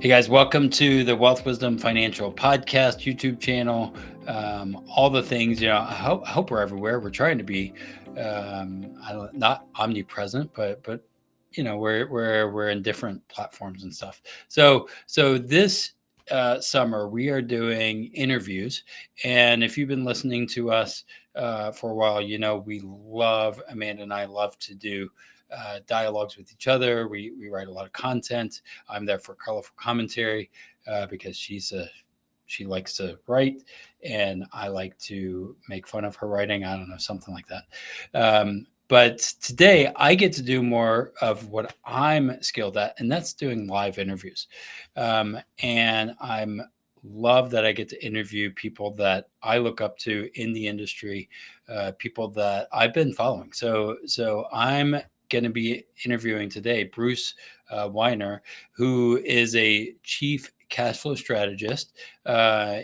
Hey guys, welcome to the Wealth Wisdom Financial Podcast YouTube channel. All the things, I hope we're everywhere. We're trying to be, not omnipresent, but we're in different platforms and stuff. So this summer we are doing interviews, and if you've been listening to us for a while, we love Amanda and I love to do dialogues with each other. We write a lot of content. I'm there for colorful commentary because she likes to write, and I like to make fun of her writing. I don't know, something like that. But today I get to do more of what I'm skilled at, and that's doing live interviews. And I'm love that I get to interview people that I look up to in the industry, people that I've been following. So I'm going to be interviewing today Bruce Wehner, who is a chief cash flow strategist.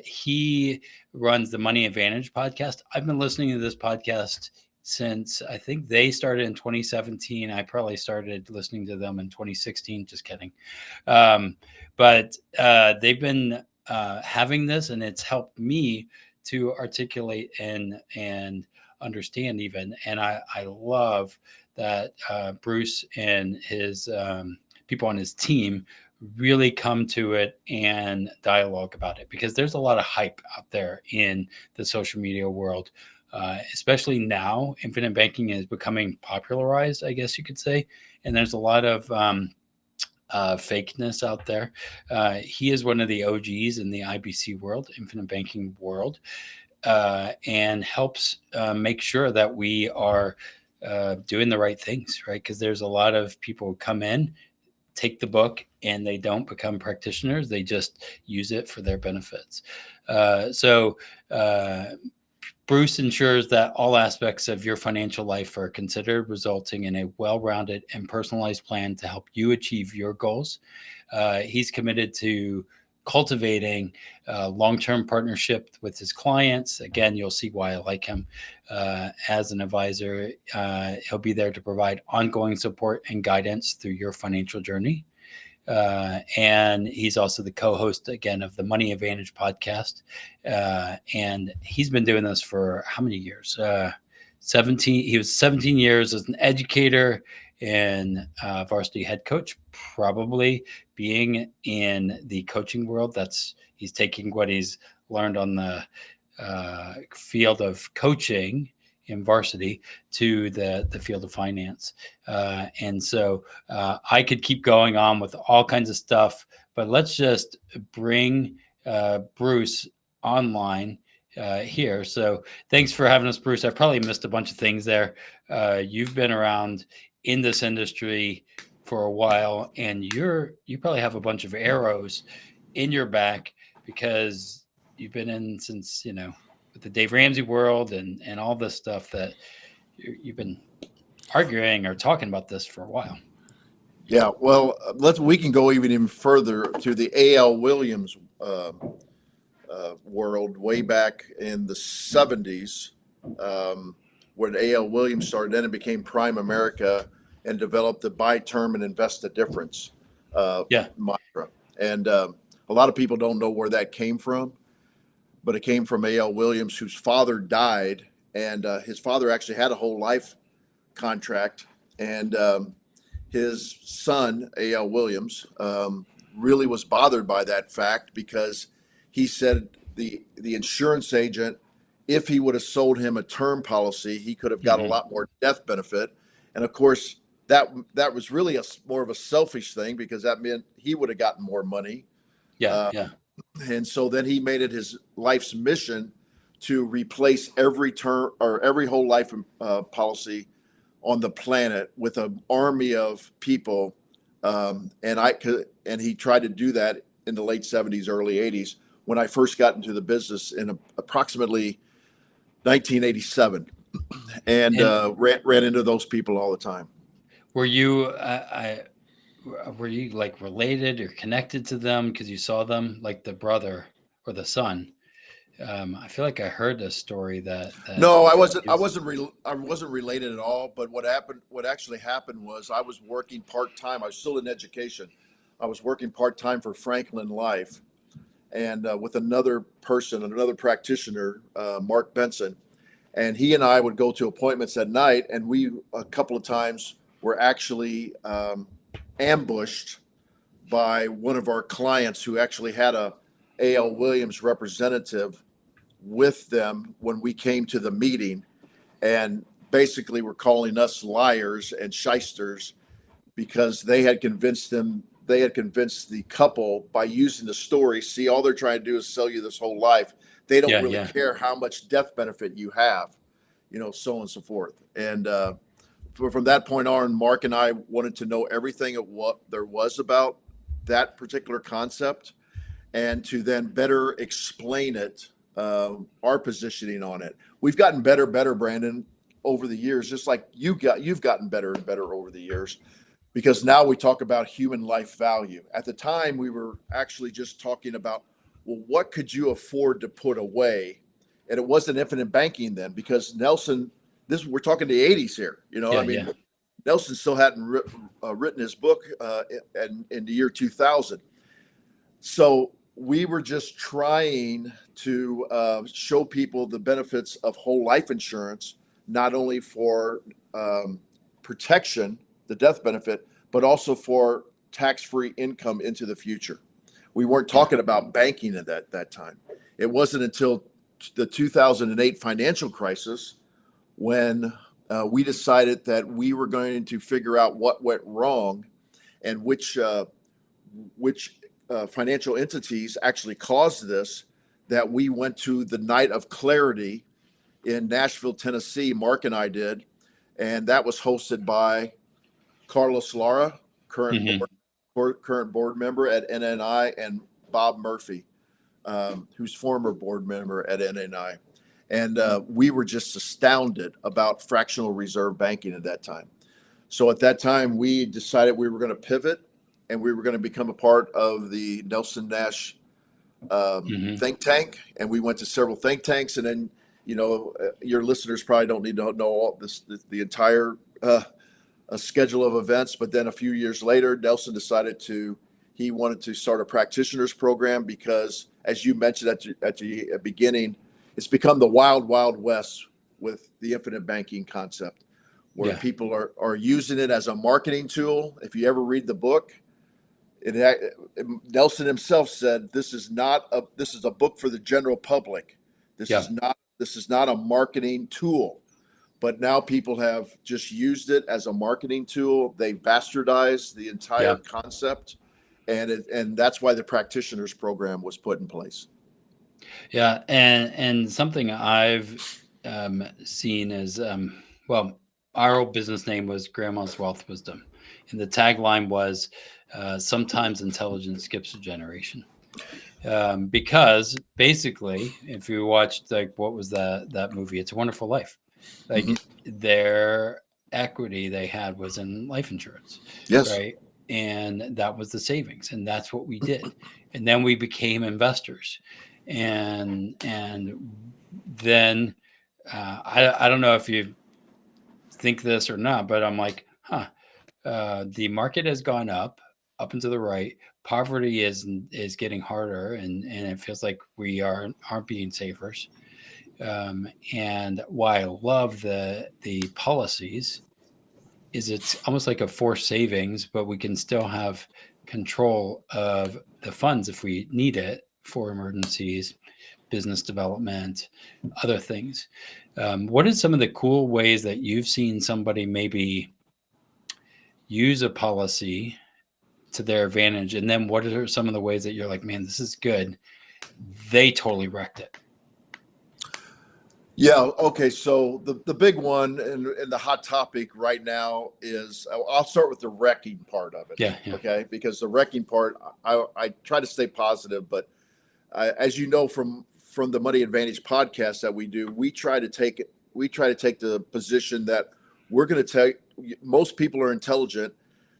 He runs the Money Advantage podcast. I've been listening to this podcast since I think they started in 2017. I probably started listening to them in 2016. Just kidding. But they've been having this, and it's helped me to articulate and understand even. And I love that Bruce and his people on his team really come to it and dialogue about it, because there's a lot of hype out there in the social media world, especially now. Infinite banking is becoming popularized, I guess you could say, and there's a lot of fakeness out there. He is one of the OGs in the IBC world, infinite banking world, and helps make sure that we are doing the right things, right? Because there's a lot of people who come in, take the book, and they don't become practitioners. They just use it for their benefits. So Bruce ensures that all aspects of your financial life are considered, resulting in a well-rounded and personalized plan to help you achieve your goals. He's committed to cultivating long-term partnership with his clients. Again, you'll see why I like him as an advisor. He'll be there to provide ongoing support and guidance through your financial journey. And he's also the co-host again of the Money Advantage podcast. And he's been doing this for how many years? 17. He was 17 years as an educator and varsity head coach, probably being in the coaching world. He's taking what he's learned on the field of coaching in varsity to the field of finance. And so I could keep going on with all kinds of stuff, but let's just bring Bruce online here. So thanks for having us, Bruce. I probably missed a bunch of things there. You've been around in this industry for a while, and you probably have a bunch of arrows in your back because you've been in since, with the Dave Ramsey world and all this stuff that you've been arguing or talking about this for a while. Yeah, well, we can go even further to the A.L. Williams world way back in the 70s, when A.L. Williams started. Then it became Prime America and developed the buy term and invest the difference mantra. And a lot of people don't know where that came from, but it came from A.L. Williams, whose father died, and his father actually had a whole life contract, and his son, A.L. Williams, really was bothered by that fact, because he said the insurance agent, if he would have sold him a term policy, he could have got a lot more death benefit. And of course, that was really more of a selfish thing, because that meant he would have gotten more money. And so then he made it his life's mission to replace every term or every whole life policy on the planet with an army of people. And he tried to do that in the late 70s, early 80s, when I first got into the business in approximately 1987, and ran into those people all the time. Were you were you like related or connected to them because you saw them, like the brother or the son? I feel like I heard a story that no, I wasn't related at all. But what actually happened was I was working part-time. I was still in education. I was working part-time for Franklin Life, and with another person, another practitioner, Mark Benson. And he and I would go to appointments at night, and we a couple of times were actually ambushed by one of our clients who actually had a A.L. Williams representative with them when we came to the meeting, and basically were calling us liars and shysters because they had convinced the couple by using the story. See, all they're trying to do is sell you this whole life. They don't really care how much death benefit you have, so on and so forth. And from that point on, Mark and I wanted to know everything of what there was about that particular concept, and to then better explain it, our positioning on it. We've gotten better, Brandon, over the years, just like you've gotten better and better over the years, because now we talk about human life value. At the time, we were actually just talking about, well, what could you afford to put away? And it wasn't infinite banking then, because Nelson, we're talking the 80s here. Nelson still hadn't written his book in the year 2000. So we were just trying to show people the benefits of whole life insurance, not only for protection, the death benefit, but also for tax-free income into the future. We weren't talking about banking at that time. It wasn't until the 2008 financial crisis when we decided that we were going to figure out what went wrong and which financial entities actually caused this, that we went to the Night of Clarity in Nashville, Tennessee. Mark and I did, and that was hosted by Carlos Lara, current board member at NNI, and Bob Murphy, who's former board member at NNI. And we were just astounded about fractional reserve banking at that time. So at that time, we decided we were going to pivot, and we were going to become a part of the Nelson Nash think tank. And we went to several think tanks. And then, your listeners probably don't need to know all the entire a schedule of events. But then a few years later, Nelson decided he wanted to start a practitioners program, because, as you mentioned at the beginning, it's become the wild, wild west with the infinite banking concept, where people are using it as a marketing tool. If you ever read the book, Nelson himself said, this is a book for the general public. This is not a marketing tool. But now people have just used it as a marketing tool. They bastardized the entire concept, and that's why the practitioners program was put in place. Yeah, and something I've seen is, our old business name was Grandma's Wealth Wisdom, and the tagline was, sometimes intelligence skips a generation. Because basically, if you watched, what was that movie, It's a Wonderful Life, their equity they had was in life insurance. Yes. Right. And that was the savings. And that's what we did. And then we became investors. And then I don't know if you think this or not, but I'm like, the market has gone up and to the right. Poverty is getting harder, and it feels like we aren't being savers. And why I love the policies is it's almost like a forced savings, but we can still have control of the funds if we need it for emergencies, business development, other things. What are some of the cool ways that you've seen somebody maybe use a policy to their advantage? And then what are some of the ways that you're like, man, this is good, they totally wrecked it? Yeah. Okay. So the big one and the hot topic right now is, I'll start with the wrecking part of it. Yeah. Okay. Because the wrecking part, I try to stay positive, but as you know, from the Money Advantage podcast that we do, we try to take the position that we're going to take. Most people are intelligent.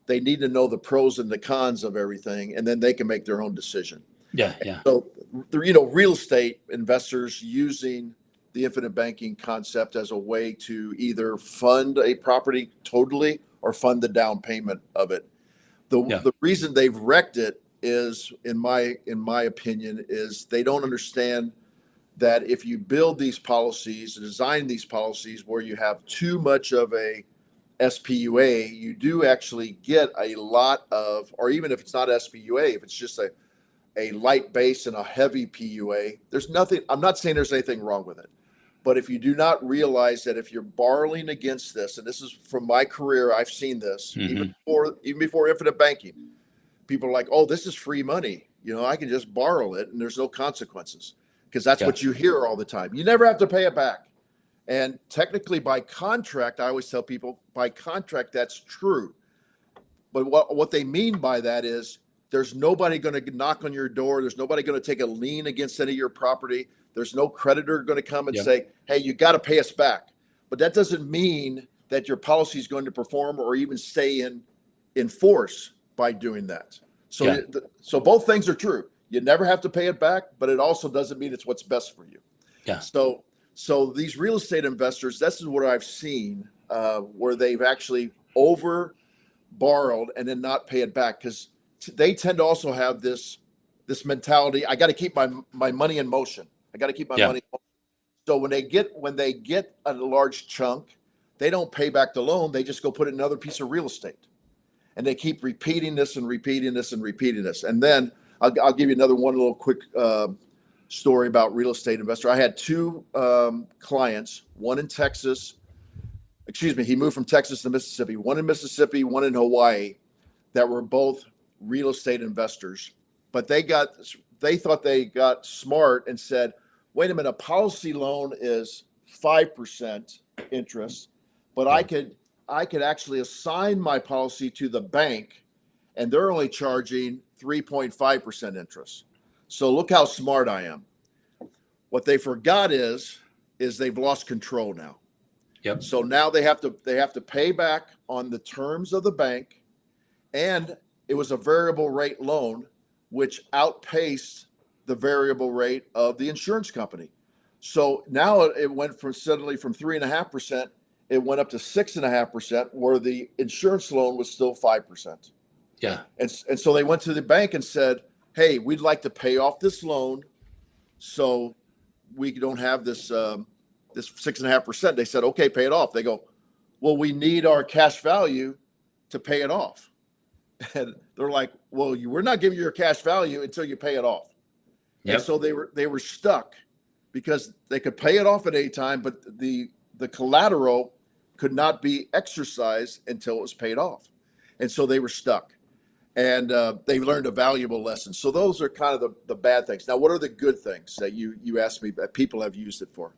They need to know the pros and the cons of everything, and then they can make their own decision. Yeah. So, real estate investors using the infinite banking concept as a way to either fund a property totally or fund the down payment of it. The reason they've wrecked it is, in my opinion, is they don't understand that if you build these policies, design these policies where you have too much of a SPUA, you do actually get a lot of, or even if it's not SPUA, if it's just a light base and a heavy PUA, there's nothing, I'm not saying there's anything wrong with it. But if you do not realize that if you're borrowing against this, and this is from my career, I've seen this, even before infinite banking, people are like, oh, this is free money. I can just borrow it and there's no consequences, because that's what you hear all the time. You never have to pay it back. And technically by contract, I always tell people, by contract, that's true. But what they mean by that is there's nobody going to knock on your door. There's nobody going to take a lien against any of your property. There's no creditor going to come and say, hey, you got to pay us back. But that doesn't mean that your policy is going to perform or even stay in force by doing that. So, so both things are true. You never have to pay it back, but it also doesn't mean it's what's best for you. Yeah. So these real estate investors, this is what I've seen, where they've actually over borrowed and then not pay it back, because they tend to also have this mentality. I got to keep my money in motion. I got to keep my money. So when they get a large chunk, they don't pay back the loan. They just go put it in another piece of real estate, and they keep repeating this and repeating this and repeating this. And then I'll give you one little quick story about real estate investor. I had two clients, one in Texas. He moved from Texas to Mississippi. One in Mississippi, one in Hawaii, that were both real estate investors. But they thought they got smart and said, wait a minute, a policy loan is 5% interest, but I could actually assign my policy to the bank and they're only charging 3.5% interest. So look how smart I am. What they forgot is they've lost control now. Yep. So now they have to pay back on the terms of the bank, and it was a variable rate loan, which outpaced the variable rate of the insurance company. So now it went suddenly from 3.5%, it went up to 6.5%, where the insurance loan was still 5%. Yeah. And so they went to the bank and said, hey, we'd like to pay off this loan so we don't have this 6.5%. They said, okay, pay it off. They go, well, we need our cash value to pay it off. And they're like, well, we're not giving you your cash value until you pay it off. Yep. And so they were stuck, because they could pay it off at any time, but the collateral could not be exercised until it was paid off. And so they were stuck. And they learned a valuable lesson. So those are kind of the bad things. Now, what are the good things that you asked me that people have used it for?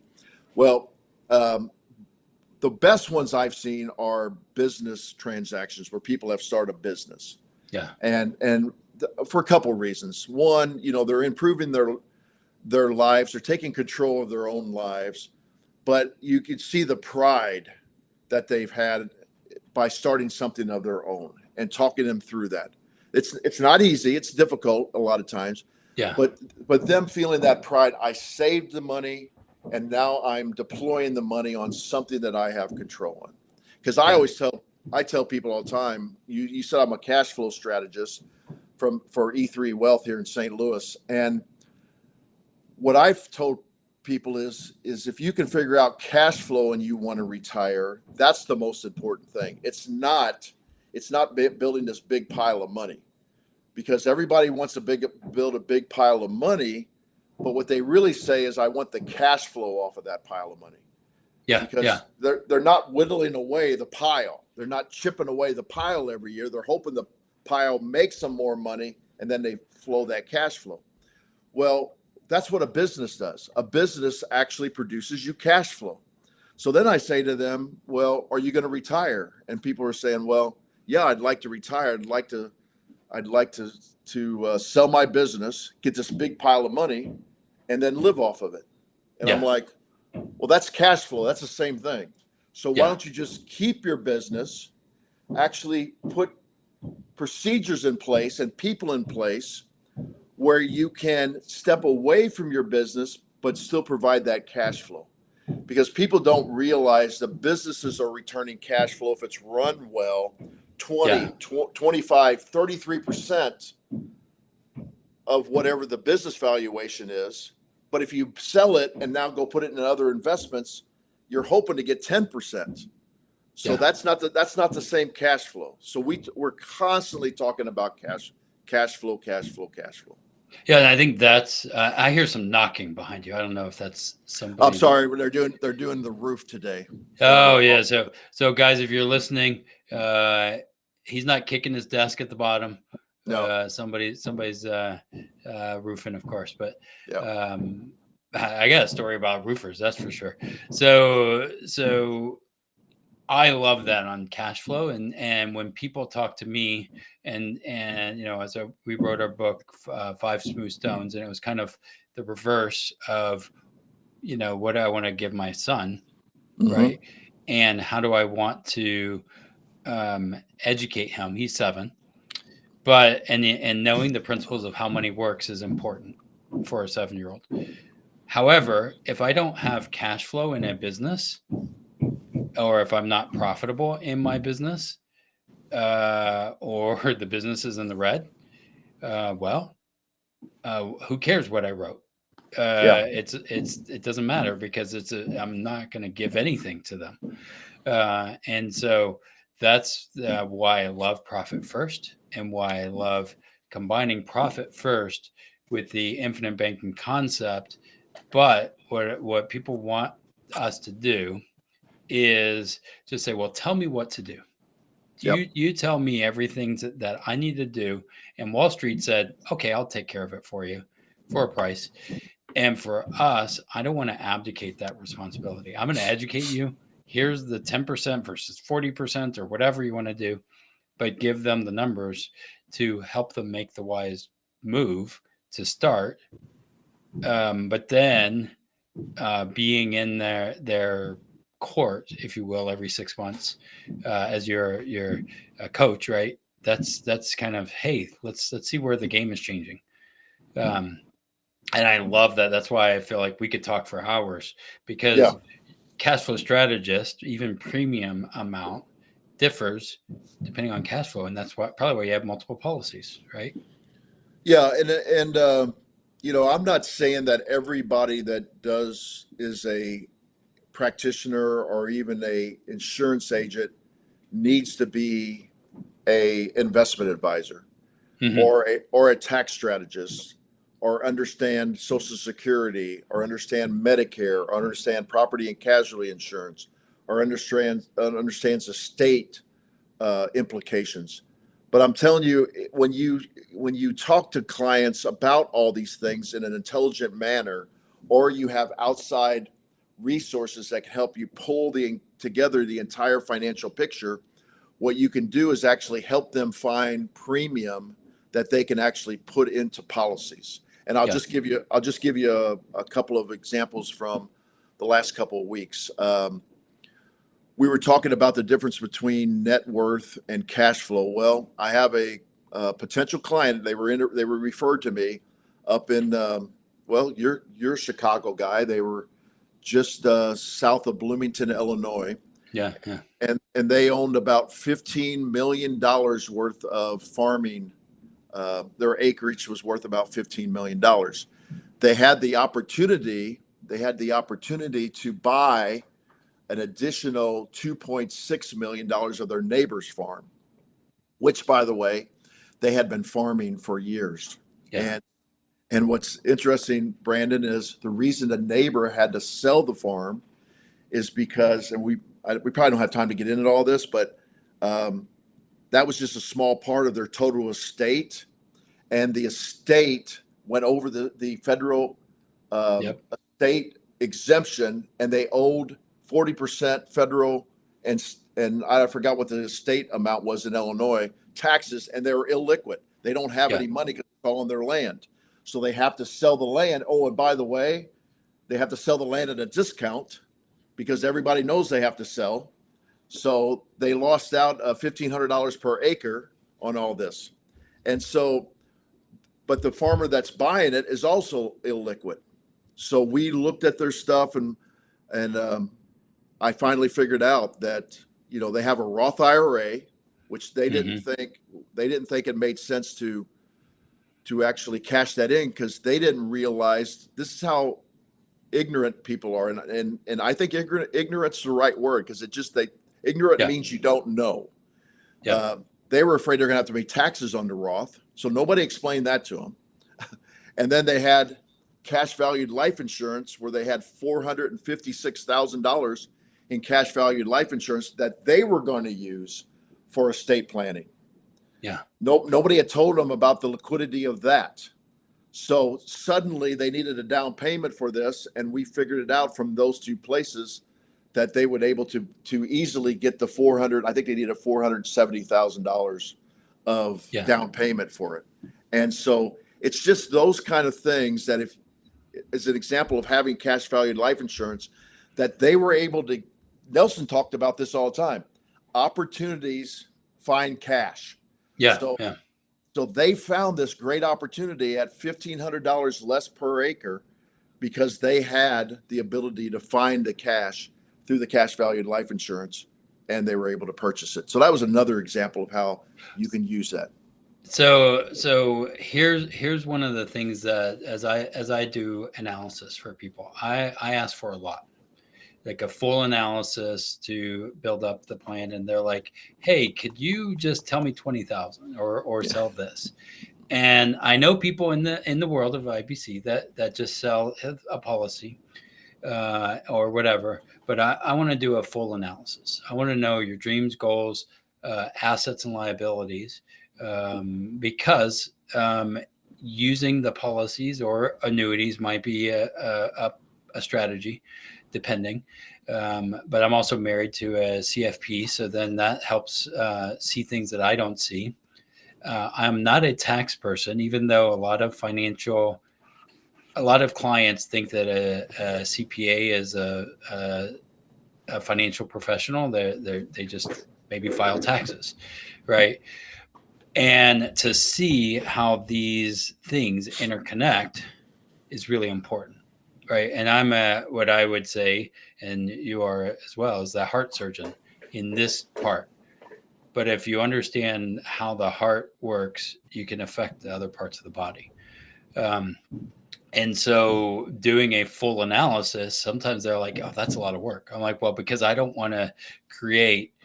Well, the best ones I've seen are business transactions where people have started a business. Yeah. And for a couple of reasons. One, they're improving their lives. They're taking control of their own lives. But you can see the pride that they've had by starting something of their own and talking them through that. It's not easy. It's difficult a lot of times. Yeah. But them feeling that pride, I saved the money and now I'm deploying the money on something that I have control on. Because I tell people all the time, you said I'm a cash flow strategist for E3 Wealth here in St. Louis. And what I've told people is if you can figure out cash flow and you want to retire, that's the most important thing. It's not building this big pile of money, because everybody wants to build a big pile of money, but what they really say is, I want the cash flow off of that pile of money. Yeah, because they're not whittling away the pile. They're not chipping away the pile every year. They're hoping the pile makes some more money, and then they flow that cash flow. Well, that's what a business does. A business actually produces you cash flow. So then I say to them, well, are you going to retire? And people are saying, well, yeah, I'd like to retire. I'd like to sell my business, get this big pile of money, and then live off of it. And I'm like, well, that's cash flow. That's the same thing. So why don't you just keep your business, actually put procedures in place and people in place where you can step away from your business, but still provide that cash flow. Because people don't realize the businesses are returning cash flow if it's run well, 20, 25, 33% of whatever the business valuation is. But if you sell it and now go put it in other investments, you're hoping to get 10%. So that's not the same cash flow. So we're constantly talking about cash flow. Yeah, and I think that's. I hear some knocking behind you. I don't know if that's somebody. I'm sorry, but they're doing the roof today. Oh yeah, so guys, if you're listening, he's not kicking his desk at the bottom. No, somebody's roofing, of course. But I got a story about roofers, that's for sure. So I love that on cash flow, and when people talk to me, and we wrote our book, Five Smooth Stones, and it was kind of the reverse of what I want to give my son, right? And how do I want to educate him? He's 7, but and knowing the principles of how money works is important for a 7-year-old. However, if I don't have cash flow in a business, or if I'm not profitable in my business, or the business is in the red, who cares what I wrote? It doesn't matter, because I'm not going to give anything to them. And so that's why I love profit first, and why I love combining profit first with the infinite banking concept. But what people want us to do is just say, well, tell me what to do. You tell me everything that I need to do. And Wall Street said, okay, I'll take care of it for you for a price. And for us, I don't want to abdicate that responsibility. I'm going to educate you. Here's the 10% versus 40% or whatever you want to do, but give them the numbers to help them make the wise move to start. But then being in their court, if you will, every 6 months as your coach, right? That's kind of, hey, let's see where the game is changing. And I love that. That's why I feel like we could talk for hours, because Cash Flow Strategist, even premium amount, differs depending on cash flow, and that's probably why you have multiple policies, right? Yeah, and I'm not saying that everybody that is a practitioner or even a insurance agent needs to be a investment advisor, or a tax strategist, or understand Social Security, or understand Medicare, or understand property and casualty insurance, or understands estate implications. But I'm telling you, when you talk to clients about all these things in an intelligent manner, or you have outside resources that can help you pull together the entire financial picture, what you can do is actually help them find premium that they can actually put into policies. And I'll just give you a couple of examples from the last couple of weeks. We were talking about the difference between net worth and cash flow. Well, I have a potential client. They were referred to me up in you're a Chicago guy. They were just south of Bloomington, Illinois. Yeah. And they owned about $15 million worth of farming. Their acreage was worth about $15 million. They had the opportunity to buy an additional $2.6 million of their neighbor's farm, which, by the way, they had been farming for years. And what's interesting, Brandon, is the reason the neighbor had to sell the farm is because, and we probably don't have time to get into all this, but that was just a small part of their total estate. And the estate went over the federal estate exemption, and they owed 40% federal and I forgot what the estate amount was in Illinois taxes, and they were illiquid. They don't have any money because it's all on their land. So they have to sell the land. Oh, and by the way, they have to sell the land at a discount because everybody knows they have to sell. So they lost out $1,500 per acre on all this. And so, but the farmer that's buying it is also illiquid. So we looked at their stuff, and I finally figured out that, they have a Roth IRA, which they didn't think it made sense to actually cash that in, because they didn't realize this is how ignorant people are. And I think ignorance is the right word, because ignorant means you don't know. They were afraid they're going to have to pay taxes on the Roth. So nobody explained that to them. And then they had cash valued life insurance, where they had $456,000 in cash valued life insurance that they were going to use for estate planning. Nobody had told them about the liquidity of that. So suddenly they needed a down payment for this, and we figured it out from those two places that they would able to easily get the I think they needed $470,000 of down payment for it. And so it's just those kind of things that, if as an example of having cash valued life insurance, that they were able to. Nelson talked about this all the time. Opportunities find cash. So they found this great opportunity at $1,500 less per acre, because they had the ability to find the cash through the cash valued life insurance, and they were able to purchase it. So that was another example of how you can use that. So here's one of the things that as I do analysis for people, I ask for a lot, like a full analysis to build up the plan. And they're like, hey, could you just tell me 20,000 or sell this? And I know people in the world of IBC that just sell a policy or whatever, but I want to do a full analysis. I want to know your dreams, goals, assets, and liabilities, because using the policies or annuities might be a strategy, depending. But I'm also married to a CFP, so then that helps see things that I don't see. I'm not a tax person, even though a lot of clients think that a CPA is a financial professional. They just maybe file taxes, right? And to see how these things interconnect is really important, right? And I'm what I would say, and you are as well, is the heart surgeon in this part. But if you understand how the heart works, you can affect the other parts of the body. And so doing a full analysis, sometimes they're like, oh, that's a lot of work. I'm like, well, because I don't want to create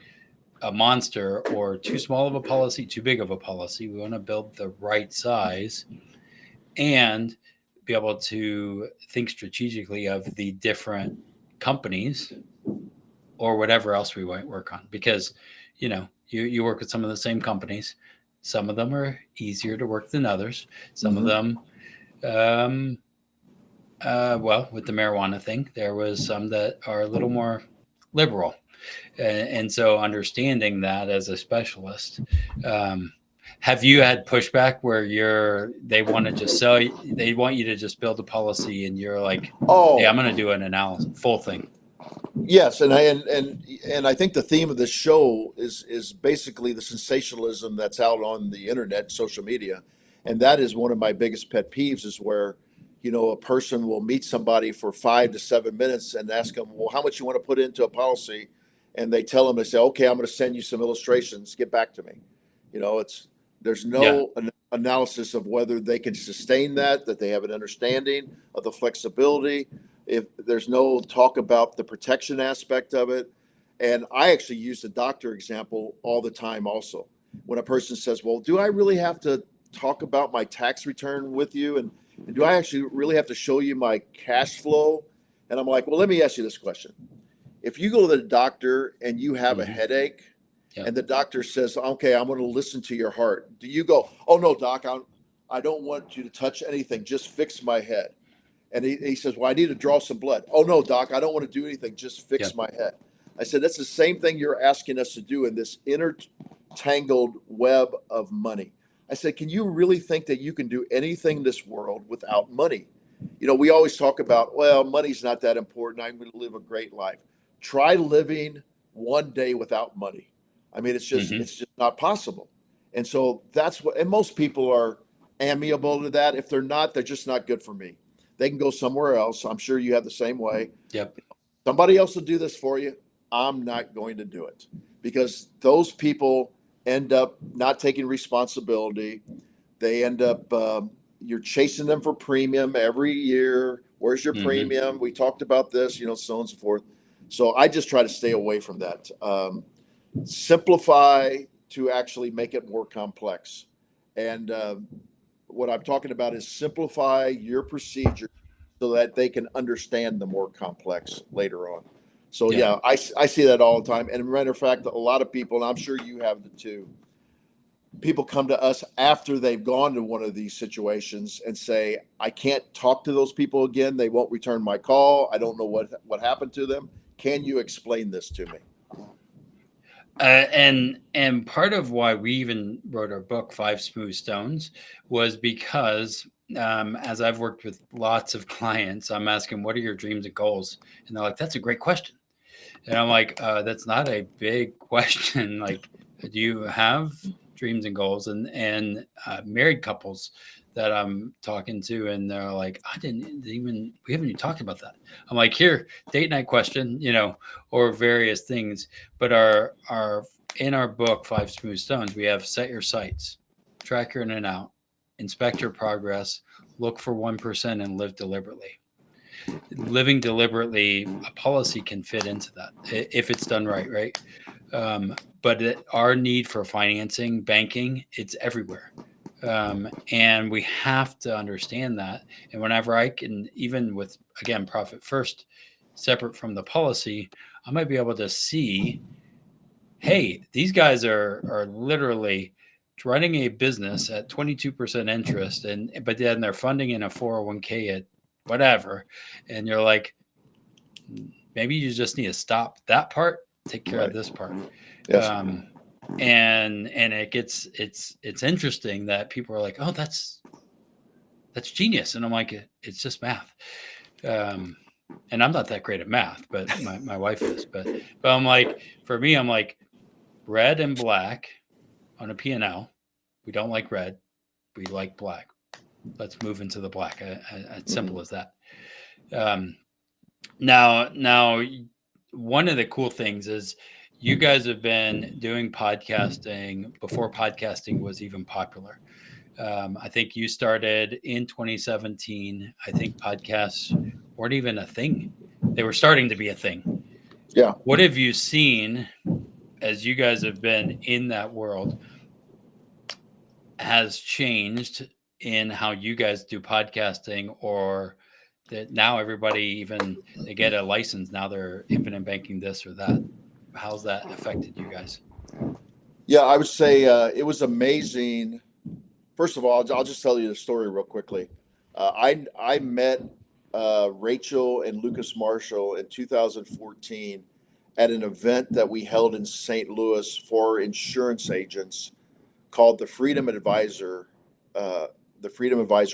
a monster or too small of a policy, too big of a policy. We want to build the right size and be able to think strategically of the different companies or whatever else we might work on. Because, you work with some of the same companies. Some of them are easier to work than others. Some of them, well, with the marijuana thing, there was some that are a little more liberal. And so understanding that as a specialist, have you had pushback where they want to just sell you, they want you to just build a policy and you're like, hey, I'm going to do an analysis, full thing? Yes. And I think the theme of this show is basically the sensationalism that's out on the internet, social media. And that is one of my biggest pet peeves, is where, a person will meet somebody for 5 to 7 minutes and ask them, well, how much you want to put into a policy? And they tell them, they say, okay, I'm going to send you some illustrations. Get back to me. There's no analysis of whether they can sustain that they have an understanding of the flexibility. If there's no talk about the protection aspect of it. And I actually use the doctor example all the time also. When a person says, well, do I really have to talk about my tax return with you? And do I actually really have to show you my cash flow? And I'm like, well, let me ask you this question. If you go to the doctor and you have a headache and the doctor says, okay, I'm going to listen to your heart, do you go, oh, no, doc, I don't want you to touch anything. Just fix my head. And he says, well, I need to draw some blood. Oh, no, doc, I don't want to do anything. Just fix my head. I said, that's the same thing you're asking us to do in this intertangled web of money. I said, can you really think that you can do anything in this world without money? We always talk about, well, money's not that important. I'm going to live a great life. Try living one day without money. I mean, it's just not possible. And so and most people are amiable to that. If they're not, they're just not good for me. They can go somewhere else. I'm sure you have the same way. Yep. Somebody else will do this for you. I'm not going to do it, because those people end up not taking responsibility. They end up, you're chasing them for premium every year. Where's your premium? We talked about this, so on and so forth. So I just try to stay away from that. Simplify to actually make it more complex. And what I'm talking about is simplify your procedure so that they can understand the more complex later on. So yeah, I see that all the time. And matter of fact, a lot of people, and I'm sure you have the too, people come to us after they've gone to one of these situations and say, I can't talk to those people again. They won't return my call. I don't know what happened to them. Can you explain this to me? And part of why we even wrote our book, Five Smooth Stones, was because as I've worked with lots of clients, I'm asking, what are your dreams and goals? And they're like, that's a great question. And I'm like, that's not a big question. Like, do you have dreams and goals? And married couples that I'm talking to, and they're like, we haven't even talked about that. I'm like, here, date night question, or various things. But in our book, Five Smooth Stones, we have set your sights, track your in and out, inspect your progress, look for 1%, and live deliberately. Living deliberately, a policy can fit into that if it's done right. But our need for financing, banking, it's everywhere. And we have to understand that. And whenever I can, even with, again, profit first, separate from the policy, I might be able to see, hey, these guys are literally running a business at 22% interest, but then they're funding in a 401k at whatever. And you're like, maybe you just need to stop that part, take care of this part. Yes. And it's interesting that people are like, oh, that's genius. And I'm like, it's just math. And I'm not that great at math, but my wife is. But I'm like, for me, I'm like, red and black on a P&L. We don't like red. We like black. Let's move into the black. It's simple as that. Now, one of the cool things is you guys have been doing podcasting before podcasting was even popular. I think you started in 2017. I think podcasts weren't even a thing. They were starting to be a thing. Yeah. What have you seen as you guys have been in that world has changed in how you guys do podcasting, or that now everybody, even they get a license, now they're infinite banking this or that? How's that affected you guys? Yeah, I would say it was amazing. First of all, I'll just tell you the story real quickly. I met Rachel and Lucas Marshall in 2014 at an event that we held in St. Louis for insurance agents called the Freedom Advisor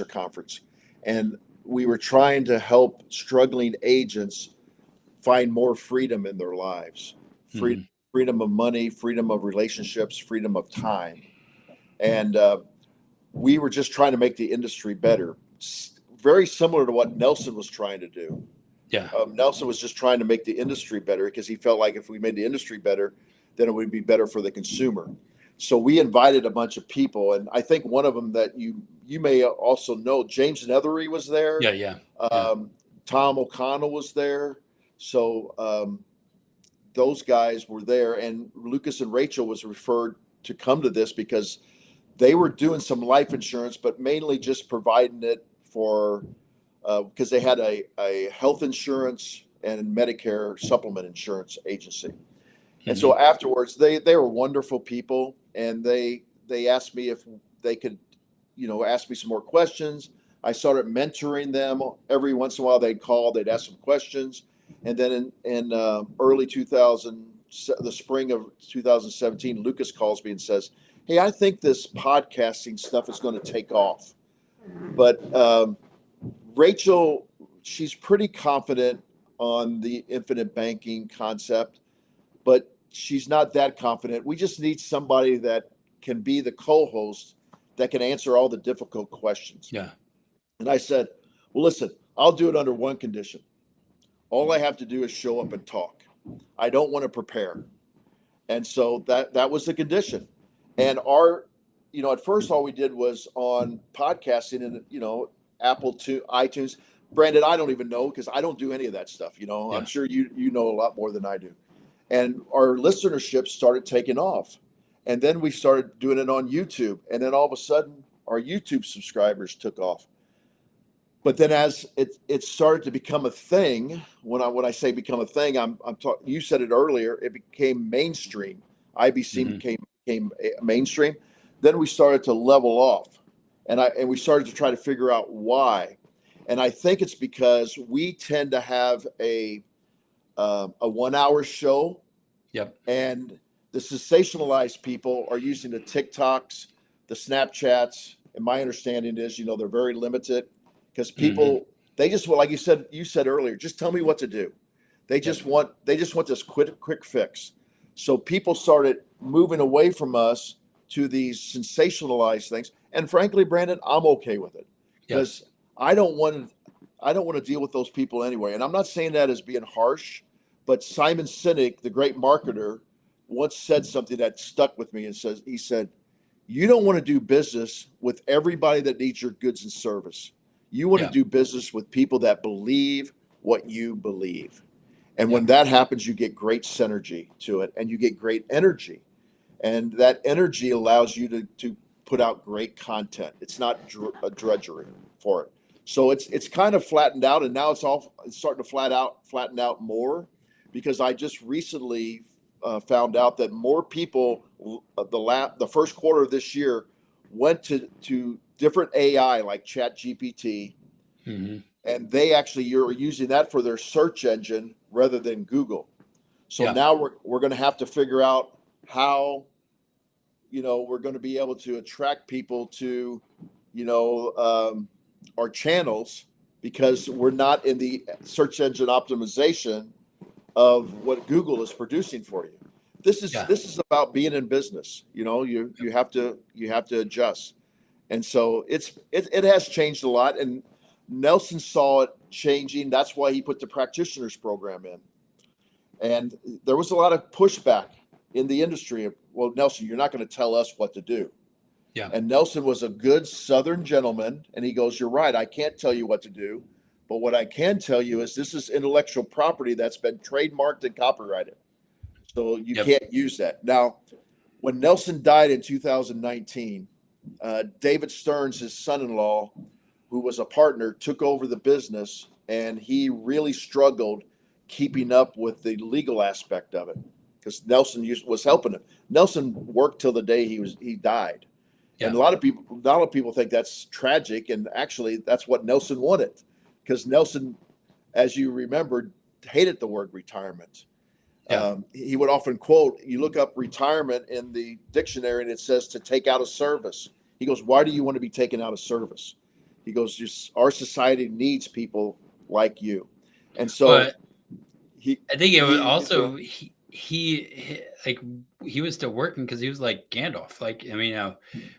Conference. And we were trying to help struggling agents find more freedom in their lives. Freedom of money, freedom of relationships, freedom of time. And we were just trying to make the industry better. Very similar to what Nelson was trying to do. Yeah. Nelson was just trying to make the industry better because he felt like if we made the industry better, then it would be better for the consumer. So we invited a bunch of people, and I think one of them that you may also know, James Nethery was there. Yeah. Tom O'Connell was there. So those guys were there, and Lucas and Rachel was referred to come to this because they were doing some life insurance, but mainly just providing it for because they had a health insurance and Medicare supplement insurance agency. And so afterwards, they were wonderful people, and they asked me if they could, ask me some more questions. I started mentoring them. Every once in a while, they'd call, they'd ask some questions, and then in early 2000, the spring of 2017, Lucas calls me and says, "Hey, I think this podcasting stuff is going to take off." But Rachel, she's pretty confident on the infinite banking concept, but she's not that confident. We just need somebody that can be the co-host that can answer all the difficult questions. Yeah. And I said, well, listen, I'll do it under one condition. All I have to do is show up and talk. I don't want to prepare. And so that was the condition. And at first all we did was on podcasting and, Apple to iTunes. Brandon, I don't even know because I don't do any of that stuff. Yeah. I'm sure you know a lot more than I do. And our listenership started taking off. And then we started doing it on YouTube. And then all of a sudden, our YouTube subscribers took off. But then as it started to become a thing, when I say become a thing, I'm talking, you said it earlier, it became mainstream. IBC became mainstream. Then we started to level off. And we started to try to figure out why. And I think it's because we tend to have a 1 hour show. Yep. And the sensationalized people are using the TikToks, the Snapchats. And my understanding is, they're very limited because people, they just want, like you said earlier, just tell me what to do. They just want this quick fix. So people started moving away from us to these sensationalized things. And frankly, Brandon, I'm okay with it because I don't want to deal with those people anyway. And I'm not saying that as being harsh, but Simon Sinek, the great marketer, once said something that stuck with me and he said, you don't want to do business with everybody that needs your goods and service. You want to do business with people that believe what you believe. And when that happens, you get great synergy to it and you get great energy. And that energy allows you to put out great content. It's not a drudgery for it. So it's kind of flattened out, and now it's starting to flatten out more, because I just recently found out that more people the first quarter of this year went to different AI like ChatGPT, and they actually are using that for their search engine rather than Google. So now we're going to have to figure out how we're going to be able to attract people to our channels, because we're not in the search engine optimization of what Google is producing for you. This is about being in business. You have to adjust. And so it has changed a lot, and Nelson saw it changing. That's why he put the practitioners program in. And there was a lot of pushback in the industry. Well, Nelson, you're not going to tell us what to do. Yeah. And Nelson was a good Southern gentleman. And he goes, you're right. I can't tell you what to do. But what I can tell you is this is intellectual property that's been trademarked and copyrighted. So you can't use that. Now, when Nelson died in 2019, David Stearns, his son-in-law, who was a partner, took over the business, and he really struggled keeping up with the legal aspect of it, because Nelson was helping him. Nelson worked till the day he died. Yeah. And a lot of people think that's tragic, and actually that's what Nelson wanted, because Nelson, as you remember, hated the word retirement. Yeah. He would often quote, you look up retirement in the dictionary and it says to take out of service. He goes, why do you want to be taken out of service? He goes, our society needs people like you. And so I think it was also he was still working because he was like Gandalf. Like, I mean,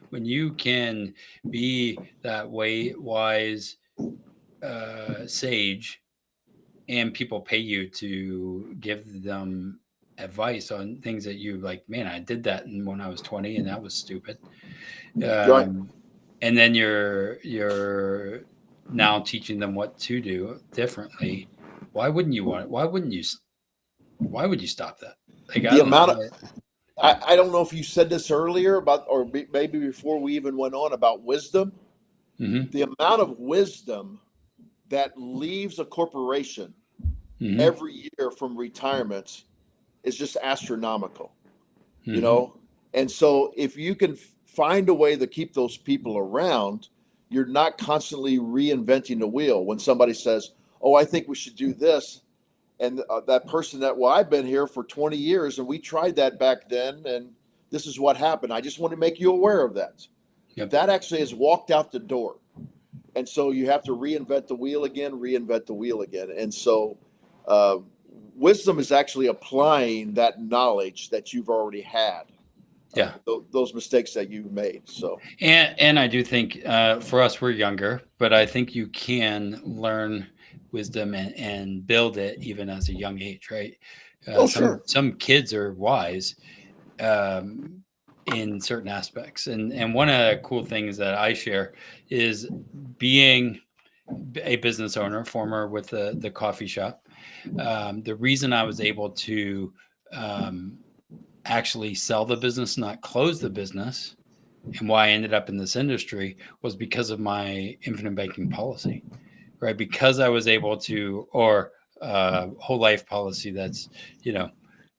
when you can be that wise sage, and people pay you to give them advice on things that you like, man, I did that when I was 20 and that was stupid. Right. And then you're now teaching them what to do differently. Why wouldn't you want it? Why would you stop that? Like, I don't know if you said this earlier about, or maybe before we even went on, about wisdom. The amount of wisdom that leaves a corporation every year from retirement is just astronomical, And so if you can find a way to keep those people around, you're not constantly reinventing the wheel. When somebody says, oh, I think we should do this, and that person I've been here for 20 years and we tried that back then, and this is what happened. I just want to make you aware of that. Yep. That actually has walked out the door. And so you have to reinvent the wheel again. And so wisdom is actually applying that knowledge that you've already had. Yeah. Those mistakes that you've made. So, and I do think for us, we're younger, but I think you can learn wisdom and build it even as a young age, right? Sure. Some kids are wise, in certain aspects. And one of the cool things that I share is being a business owner, former with the coffee shop. The reason I was able to actually sell the business, not close the business, and why I ended up in this industry was because of my infinite banking policy, right? Because I was able to, or whole life policy. That's, the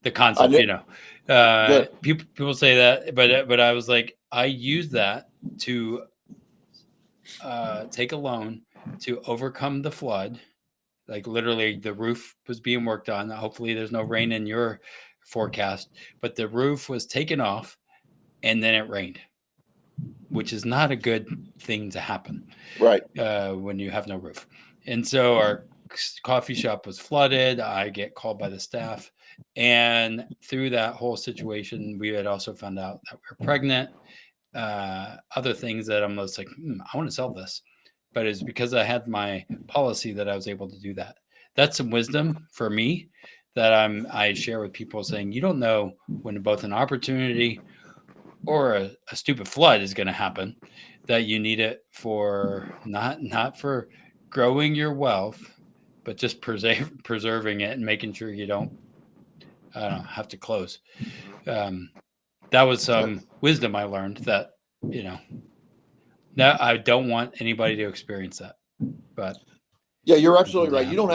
I concept. knew, good. People say that, but I was like, I use that to take a loan to overcome the flood. Like literally, the roof was being worked on. Hopefully, there's no rain in your forecast, but the roof was taken off, and then it rained, which is not a good thing to happen Right. when you have no roof. And so our coffee shop was flooded. I get called by the staff. And through that whole situation, we had also found out that we were pregnant, other things that I'm just like, I want to sell this. But it's because I had my policy that I was able to do that. That's some wisdom for me that I share with people, saying you don't know when both an opportunity or a stupid flood is going to happen, that you need it for not for growing your wealth, but just preserving it and making sure you don't have to close. That was some wisdom I learned that, now I don't want anybody to experience that, but Yeah, you're absolutely right. You don't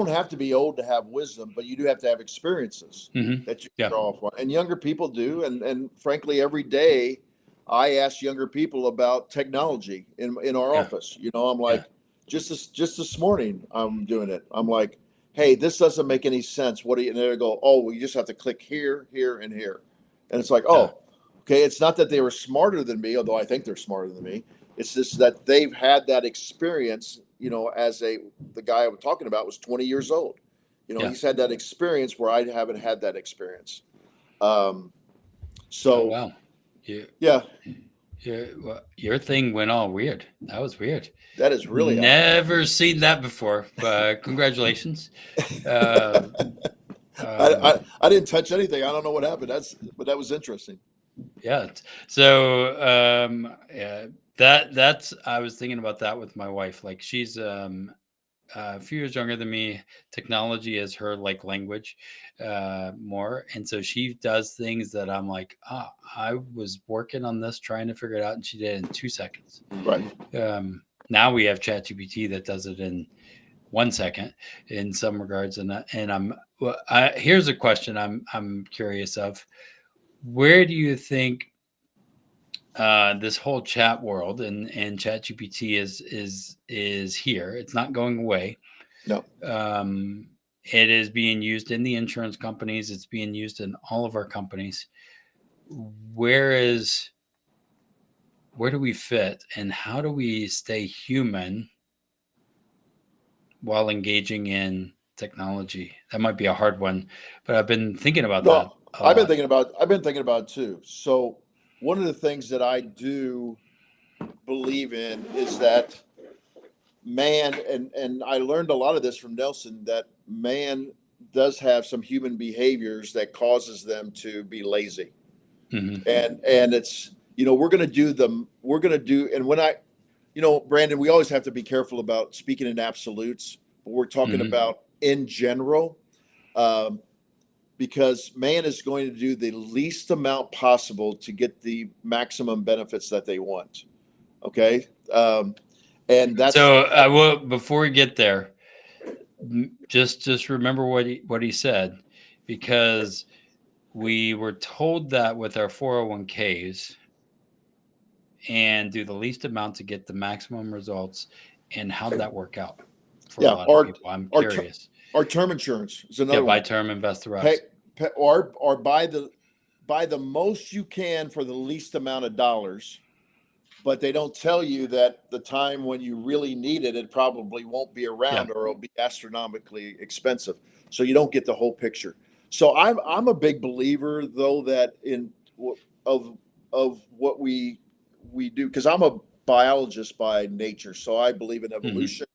have to be old to have wisdom, but you do have to have experiences that you yeah, draw from. And younger people do. And frankly, every day I ask younger people about technology in our yeah, office. I'm yeah, like, just this morning I'm doing it. I'm like, hey, this doesn't make any sense. What do you? And they go, oh, well, you just have to click here, here, and here. And it's like, yeah, oh, okay. It's not that they were smarter than me, although I think they're smarter than me. It's just that they've had that experience, as the guy I was talking about was 20 years old. yeah. He's had that experience where I haven't had that experience. Oh So wow, you, yeah, your thing went all weird. That was weird. that is really odd. Never seen that before. But congratulations. Uh, I, um, I didn't touch anything. I don't know what happened. But that was interesting. Yeah. So yeah, that's I was thinking about that with my wife. Like she's a few years younger than me. Technology is her like language more, and so she does things that I'm like, I was working on this trying to figure it out, and she did it in 2 seconds. Right. Now we have ChatGPT that does it in 1 second in some regards, and here's a question I'm curious of. Where do you think this whole chat world and chat GPT is here? It's not going away. No. It is being used in the insurance companies. It's being used in all of our companies. Where do we fit, and how do we stay human while engaging in technology? That might be a hard one, but I've been thinking about that No, a lot. I've been thinking about it too. So one of the things that I do believe in is that man, and I learned a lot of this from Nelson, that man does have some human behaviors that causes them to be lazy. Mm-hmm. And it's, we're going to do, and when Brandon, we always have to be careful about speaking in absolutes, but we're talking Mm-hmm. about in general, because man is going to do the least amount possible to get the maximum benefits that they want. Okay. And that's, So I will, before we get there, just remember what he said, because we were told that with our 401ks and do the least amount to get the maximum results. And how'd that work out for a yeah, lot of people? I'm our, curious. our term insurance is Yeah, another buy one. term, invest the Pay, rest. or buy the most you can for the least amount of dollars, but they don't tell you that the time when you really need it, it probably won't be Yeah. around, or it'll be astronomically expensive. So you don't get the whole picture. So I'm a big believer, though, that of what we do, because I'm a biologist by nature, so I believe in Mm-hmm. evolution.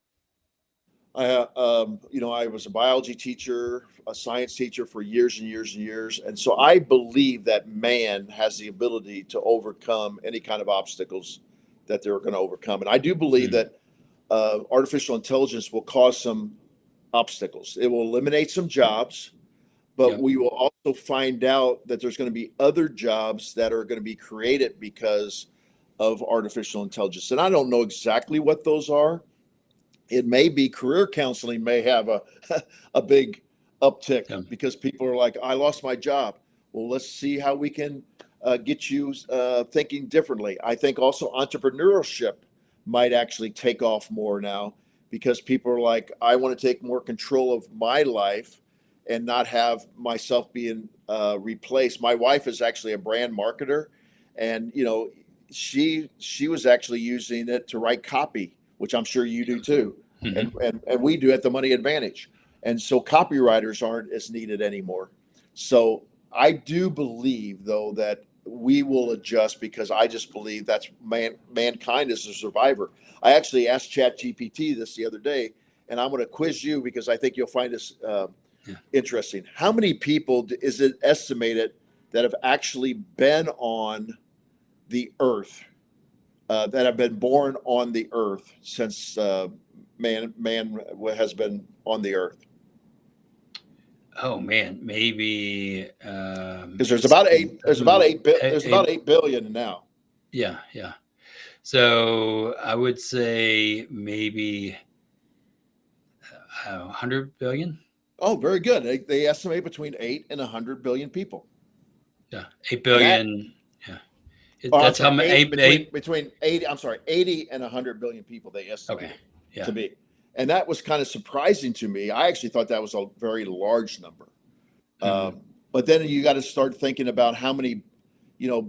I was a biology teacher, a science teacher for years and years and years. And so I believe that man has the ability to overcome any kind of obstacles that they're going to overcome. And I do believe that artificial intelligence will cause some obstacles. It will eliminate some jobs, but we will also find out that there's going to be other jobs that are going to be created because of artificial intelligence. And I don't know exactly what those are. It may be career counseling may have a big uptick because people are like, I lost my job. Well, let's see how we can get you thinking differently. I think also entrepreneurship might actually take off more now because people are like, I want to take more control of my life and not have myself being replaced. My wife is actually a brand marketer, and she was actually using it to write copy, which I'm sure you do too, and we do at the Money Advantage. And so copywriters aren't as needed anymore. So I do believe, though, that we will adjust because I just believe that's mankind is a survivor. I actually asked ChatGPT this the other day, and I'm going to quiz you because I think you'll find this interesting. How many people is it estimated that have actually been on the earth, that have been born on the earth since man has been on the earth? Oh man, maybe because there's about 8 billion now. Yeah. So I would say maybe 100 billion. Oh, very good. They estimate between 8 and 100 billion people. Yeah, 8 billion. That's how many between 80. I'm sorry, 80 and 100 billion people they estimate to be. And that was kind of surprising to me. I actually thought that was a very large number. But then you got to start thinking about how many,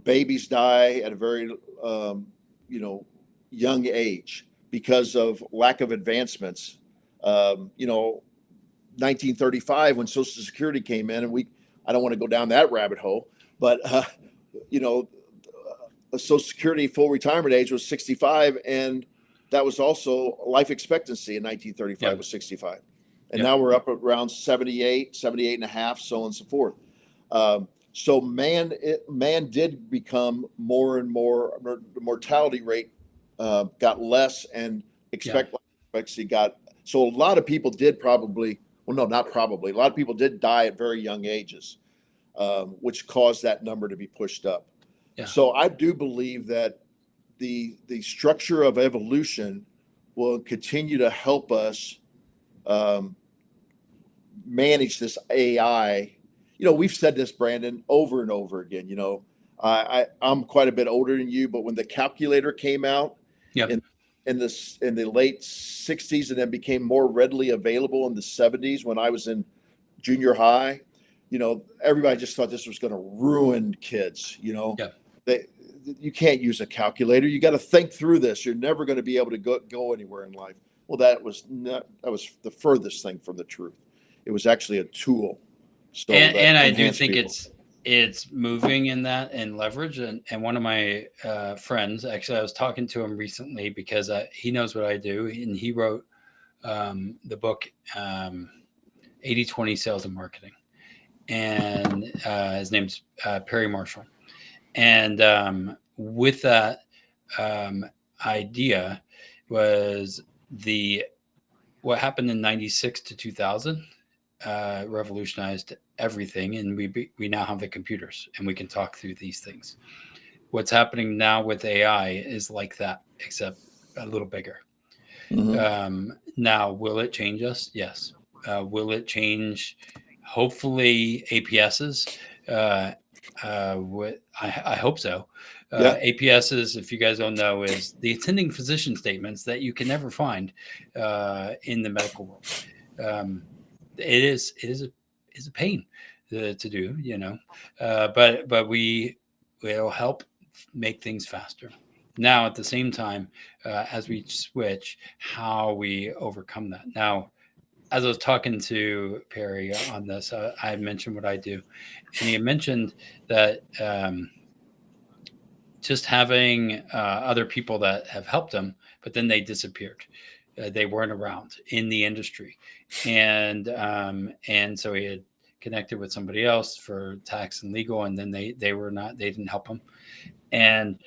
babies die at a very, young age because of lack of advancements. 1935 when Social Security came in, and I don't want to go down that rabbit hole, but Social Security full retirement age was 65, and that was also life expectancy in 1935 was 65. And now we're up around 78 and a half, so on and so forth. So man did become more and more, the mortality rate got less, and expectancy got, so a lot of people did probably, well, no, not probably, a lot of people did die at very young ages, which caused that number to be pushed up. So I do believe that the structure of evolution will continue to help us manage this AI. We've said this, Brandon, over and over again. I'm quite a bit older than you, but when the calculator came out in the late 60s and then became more readily available in the 70s when I was in junior high, everybody just thought this was going to ruin kids. You can't use a calculator. You got to think through this. You're never going to be able to go anywhere in life. Well, that was the furthest thing from the truth. It was actually a tool. So and I do think it's moving in that and leverage. And one of my friends, actually, I was talking to him recently because he knows what I do, and he wrote the book 80/20 Sales and Marketing, and his name's Perry Marshall. And with that idea was what happened in 96 to 2000 revolutionized everything, and we now have the computers and we can talk through these things. What's happening now with AI is like that, except a little bigger. Now, will it change us? Yes. Will it change, hopefully, APSs? I hope so. APSs, if you guys don't know, is the attending physician statements that you can never find in the medical world. It is a pain to do, but will help make things faster. Now, at the same time, as we switch, how we overcome that. Now, as I was talking to Perry on this, I mentioned what I do, and he mentioned that just having other people that have helped him, but then they disappeared. They weren't around in the industry, and so he had connected with somebody else for tax and legal, and then they didn't help him. And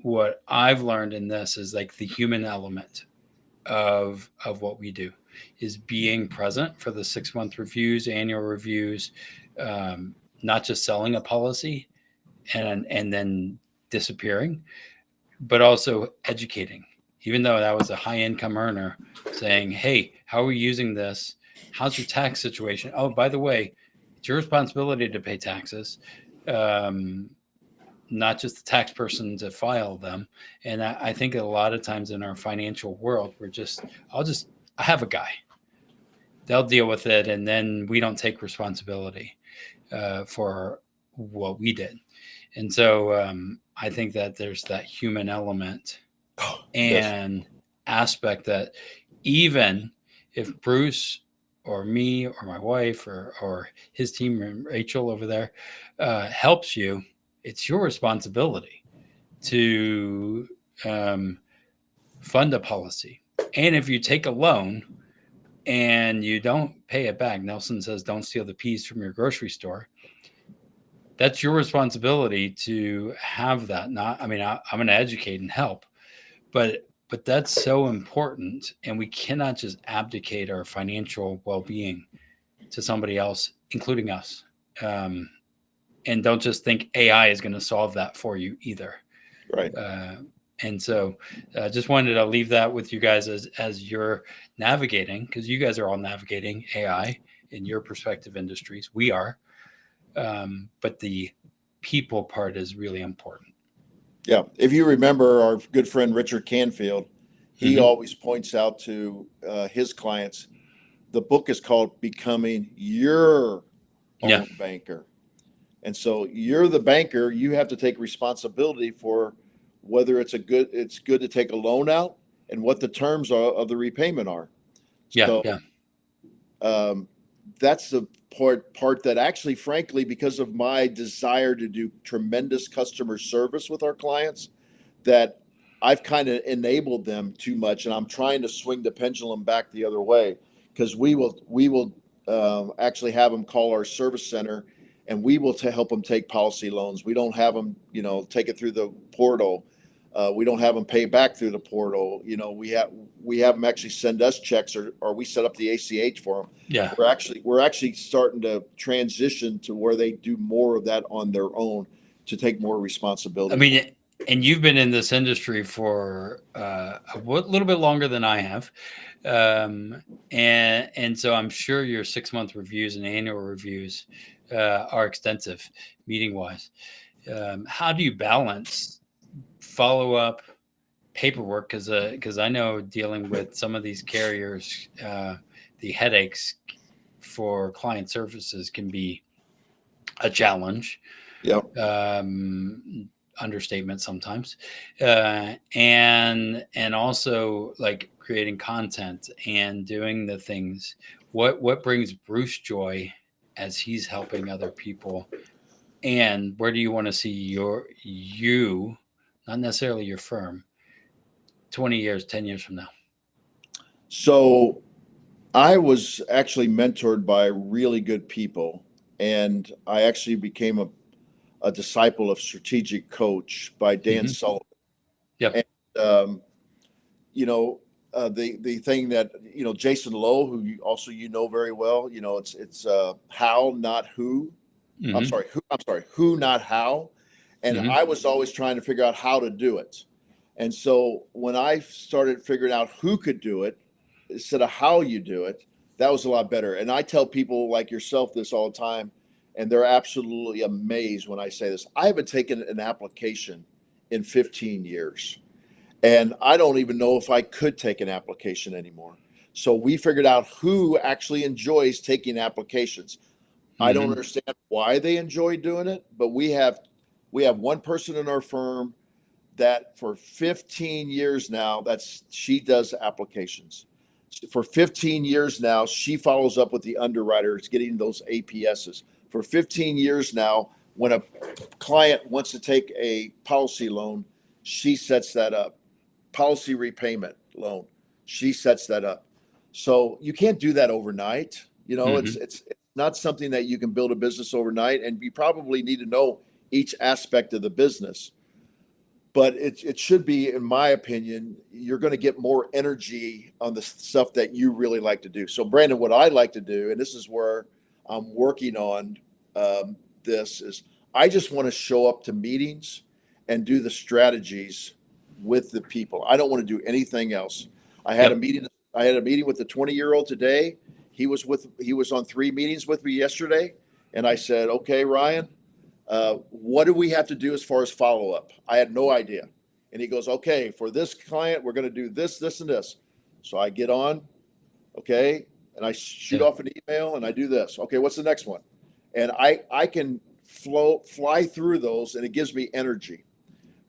what I've learned in this is like the human element of what we do is being present for the 6-month reviews, annual reviews, not just selling a policy and then disappearing, but also educating. Even though that was a high income earner, saying, "Hey, how are we using this? How's your tax situation? Oh, by the way, it's your responsibility to pay taxes." Not just the tax person to file them. And I think a lot of times in our financial world, I have a guy, they'll deal with it. And then we don't take responsibility for what we did. And so I think that there's that human element and aspect that even if Bruce or me or my wife or his team, Rachel over there, helps you, it's your responsibility to fund a policy. And if you take a loan and you don't pay it back, Nelson says, don't steal the peas from your grocery store. That's your responsibility to have that. Not, I mean, I'm going to educate and help, but that's so important. And we cannot just abdicate our financial well-being to somebody else, including us. And don't just think AI is going to solve that for you either. Right. And so just wanted to leave that with you guys as you're navigating, because you guys are all navigating AI in your perspective industries. We are. But the people part is really important. Yeah. If you remember our good friend Richard Canfield, he always points out to his clients, the book is called Becoming Your Own Banker. And so you're the banker. You have to take responsibility for whether it's good to take a loan out and what the terms of the repayment are. That's the part that actually, frankly, because of my desire to do tremendous customer service with our clients, that I've kind of enabled them too much, and I'm trying to swing the pendulum back the other way, because we will actually have them call our service center, and we will help them take policy loans. We don't have them, take it through the portal. We don't have them pay back through the portal. We have them actually send us checks, or we set up the ACH for them. Yeah. We're actually starting to transition to where they do more of that on their own to take more responsibility. I mean, and you've been in this industry for a little bit longer than I have. And so I'm sure your 6-month reviews and annual reviews are extensive meeting wise. How do you balance follow up paperwork? Because I know dealing with some of these carriers, the headaches for client services can be a challenge. Understatement sometimes, and also like creating content and doing the things. What brings Bruce joy as he's helping other people, and where do you want to see you, not necessarily your firm, 20 years, 10 years from now? So I was actually mentored by really good people, and I actually became a disciple of Strategic Coach by Dan Sullivan. Yep. And, the thing that, Jason Lowe, who you know very well, it's how, not who. I'm sorry, who, not how. And I was always trying to figure out how to do it. And so when I started figuring out who could do it instead of how you do it, that was a lot better. And I tell people like yourself this all the time, and they're absolutely amazed when I say this. I haven't taken an application in 15 years, and I don't even know if I could take an application anymore. So we figured out who actually enjoys taking applications. I don't understand why they enjoy doing it, but we have one person in our firm that for 15 years now, she does applications. For 15 years now, she follows up with the underwriters, getting those APSs. For 15 years now, when a client wants to take a policy loan, she sets that up. Policy repayment, loan. She sets that up. So you can't do that overnight. It's not something that you can build a business overnight, and you probably need to know each aspect of the business. But it should be, in my opinion, you're going to get more energy on the stuff that you really like to do. So, Brandon, what I like to do, and this is where I'm working on this, is I just want to show up to meetings and do the strategies with the people. I don't want to do anything else. I had a meeting with the 20-year-old today. He was on 3 meetings with me yesterday, and I said, "Okay, Ryan, what do we have to do as far as follow up?" I had no idea. And he goes, "Okay, for this client, we're going to do this, this, and this." So I get on, okay, and I shoot off an email and I do this. Okay, what's the next one? And I can fly through those, and it gives me energy.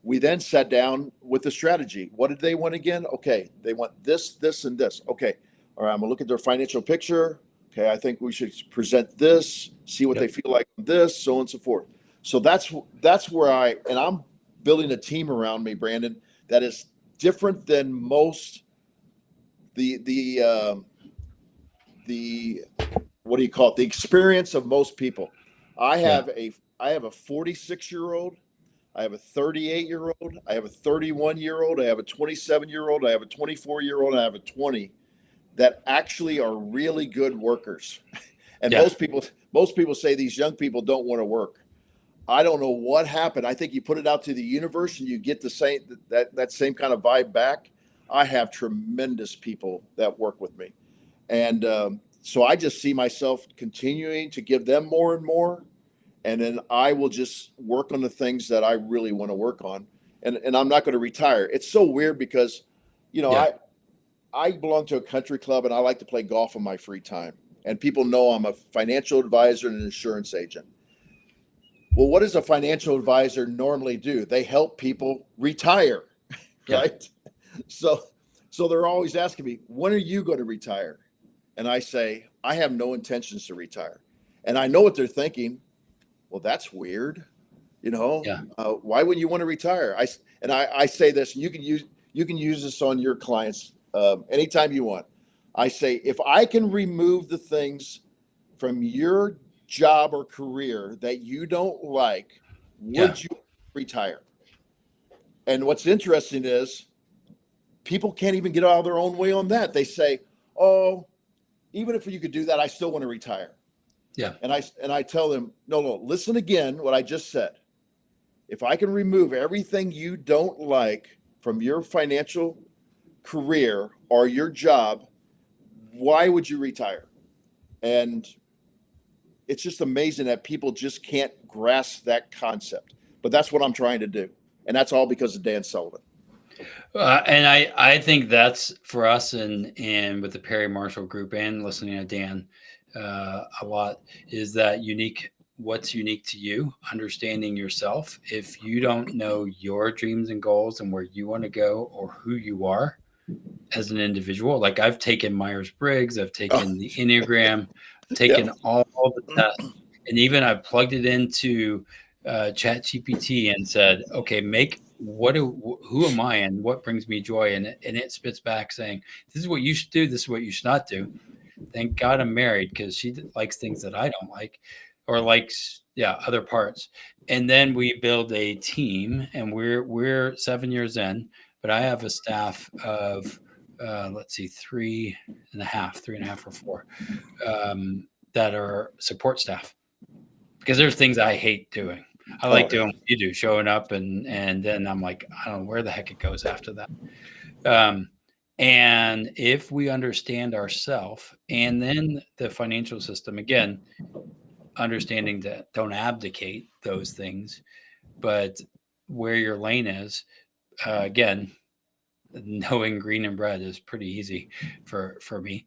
We then sat down with the strategy. What did they want again? Okay, they want this, this, and this. Okay, all right, I'm gonna look at their financial picture. Okay, I think we should present this, see what they feel like on this, so on and so forth. So that's where I'm building a team around me, Brandon, that is different than most the what do you call it? The experience of most people. I have a 46-year-old, I have a 38-year-old, I have a 31-year-old, I have a 27-year-old, I have a 24-year-old, I have a 20 that actually are really good workers. And most people say these young people don't want to work. I don't know what happened. I think you put it out to the universe and you get the same that same kind of vibe back. I have tremendous people that work with me, and so I just see myself continuing to give them more and more, and then I will just work on the things that I really want to work on, and I'm not going to retire. It's so weird because, I belong to a country club and I like to play golf in my free time, and people know I'm a financial advisor and an insurance agent. Well, what does a financial advisor normally do? They help people retire, right? So they're always asking me, "When are you going to retire?" And I say, "I have no intentions to retire." And I know what they're thinking. Well, that's weird. Why would you want to retire? I say this, and you can use this on your clients anytime you want. I say, if I can remove the things from your job or career that you don't like, would you retire? And what's interesting is people can't even get out of their own way on that. They say, "Oh, even if you could do that, I still want to retire." Yeah. And I tell them, no, listen again, what I just said. If I can remove everything you don't like from your financial career or your job, why would you retire? And it's just amazing that people just can't grasp that concept. But that's what I'm trying to do. And that's all because of Dan Sullivan. And I think that's for us and with the Perry Marshall Group and listening to Dan a lot, is that what's unique to you, understanding yourself. If you don't know your dreams and goals and where you want to go or who you are as an individual, like I've taken Myers-Briggs, I've taken the Enneagram, I've taken all the tests, and even I've plugged it into ChatGPT and said, "Okay, who am I and what brings me joy?" And it spits back saying, "This is what you should do. This is what you should not do." Thank God I'm married, because she likes things that I don't like, or likes other parts. And then we build a team, and we're 7 years in, but I have a staff of let's see, three and a half or four that are support staff, because there's things I hate doing. I like doing what you do, showing up, and then I'm like, I don't know where the heck it goes after that. And if we understand ourselves and then the financial system, again, understanding that don't abdicate those things, but where your lane is, again, knowing green and red is pretty easy for me.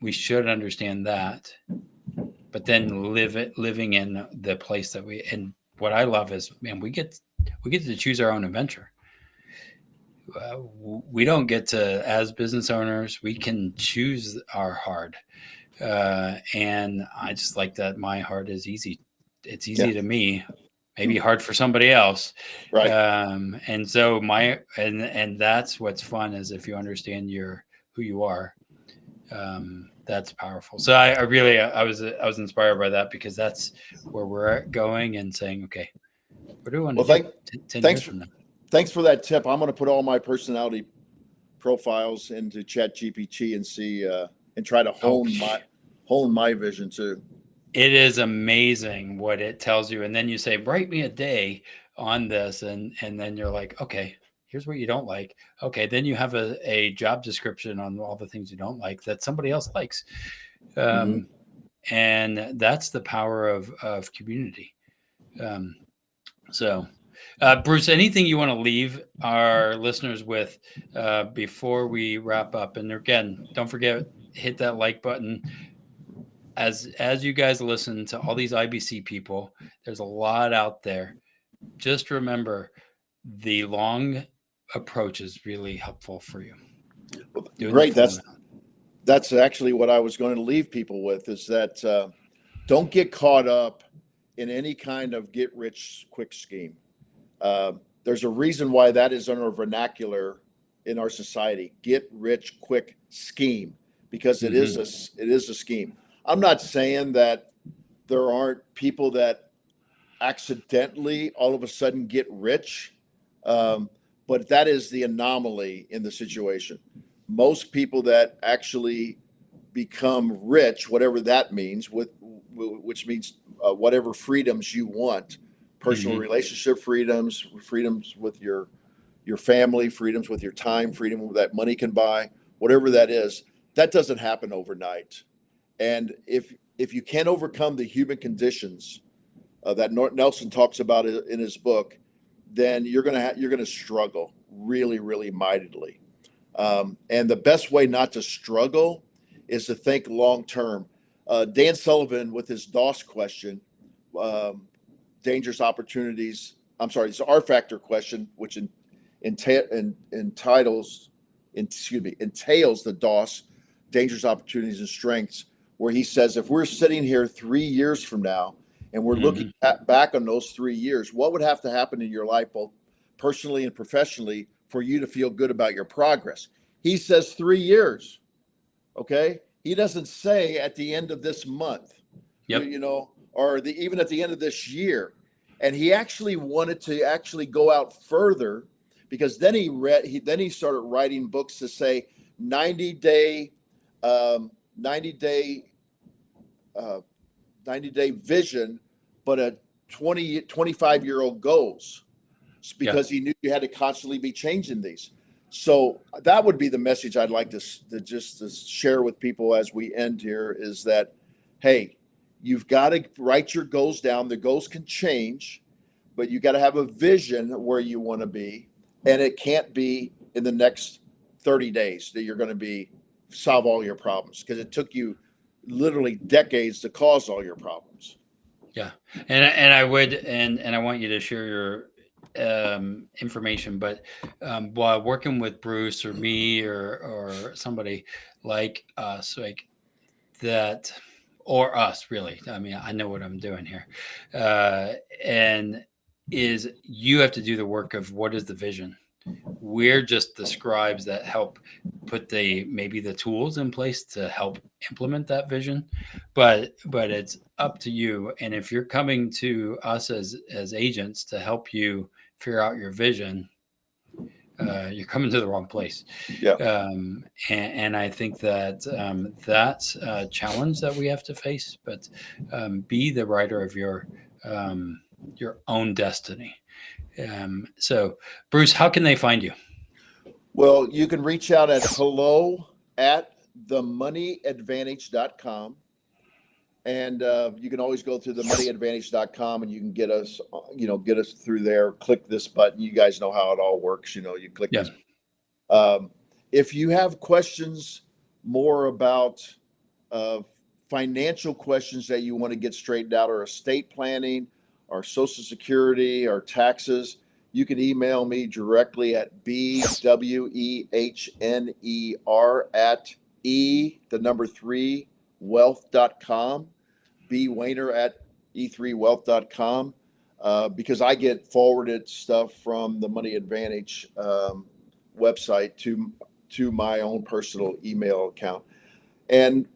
We should understand that, but then living in the place that and what I love is, man, we get to choose our own adventure. We don't get to, as business owners, we can choose our hard. And I just like that my heart is easy. It's easy to me. maybe hard for somebody else. Right. And so and that's what's fun, is if you understand who you are, that's powerful. So I really, I was inspired by that, because that's where we're going, and saying, okay, what do we want to do 10 thanks years from now? Thanks for that tip. I'm going to put all my personality profiles into ChatGPT and see and try to hone my vision too. It is amazing what it tells you, and then you say, write me a day on this, and then you're like, okay, here's what you don't like. Okay, then you have a job description on all the things you don't like that somebody else likes. And that's the power of community. So Bruce, anything you want to leave our listeners with before we wrap up? And again, don't forget, hit that like button. As you guys listen to all these IBC people, there's a lot out there. Just remember, the long approach is really helpful for you. Great. That's actually what I was going to leave people with, is that don't get caught up in any kind of get rich quick scheme. There's a reason why that is in our vernacular in our society. Get rich quick scheme, because it is a scheme. I'm not saying that there aren't people that accidentally all of a sudden get rich, but that is the anomaly in the situation. Most people that actually become rich, whatever that means, which means whatever freedoms you want, personal relationship freedoms with your family, freedoms with your time, freedom that money can buy, whatever that is, that doesn't happen overnight. And if you can't overcome the human conditions that Nelson talks about in his book, then you're gonna struggle really, really mightily. And the best way not to struggle is to think long term. Dan Sullivan, with his DOS question, dangerous opportunities. I'm sorry, it's the R factor question, which entails the DOS, dangerous opportunities and strengths, where he says, if we're sitting here 3 years from now and we're looking back on those 3 years, what would have to happen in your life, both personally and professionally, for you to feel good about your progress? He says 3 years. Okay. He doesn't say at the end of this month, or even at the end of this year. And he actually wanted to actually go out further, because then he started writing books to say 90 day vision, but a 25-year-old goals, because he knew you had to constantly be changing these. So that would be the message I'd like to share with people as we end here, is that, hey, you've got to write your goals down. The goals can change, but you got to have a vision where you want to be. And it can't be in the next 30 days that you're going to solve all your problems, because it took you literally decades to cause all your problems. Yeah. And I would, and I want you to share your information, but while working with Bruce or me or somebody like us, like that, or us, really, I mean, I know what I'm doing here, and is you have to do the work of what is the vision. We're just the scribes that help put maybe the tools in place to help implement that vision, but it's up to you. And if you're coming to us as agents to help you figure out your vision, you're coming to the wrong place. Yeah. And I think that that's a challenge that we have to face, but be the writer of your own destiny. So Bruce, how can they find you? Well, you can reach out at hello@themoneyadvantage.com. And you can always go through themoneyadvantage.com, and you can get us through there. Click this button. You guys know how it all works. You click this. If you have questions more about financial questions that you want to get straightened out, or estate planning, or Social Security, or taxes, you can email me directly at bwehner@e3wealth.com, bwehner@e3wealth.com. because I get forwarded stuff from the Money Advantage website to my own personal email account. And,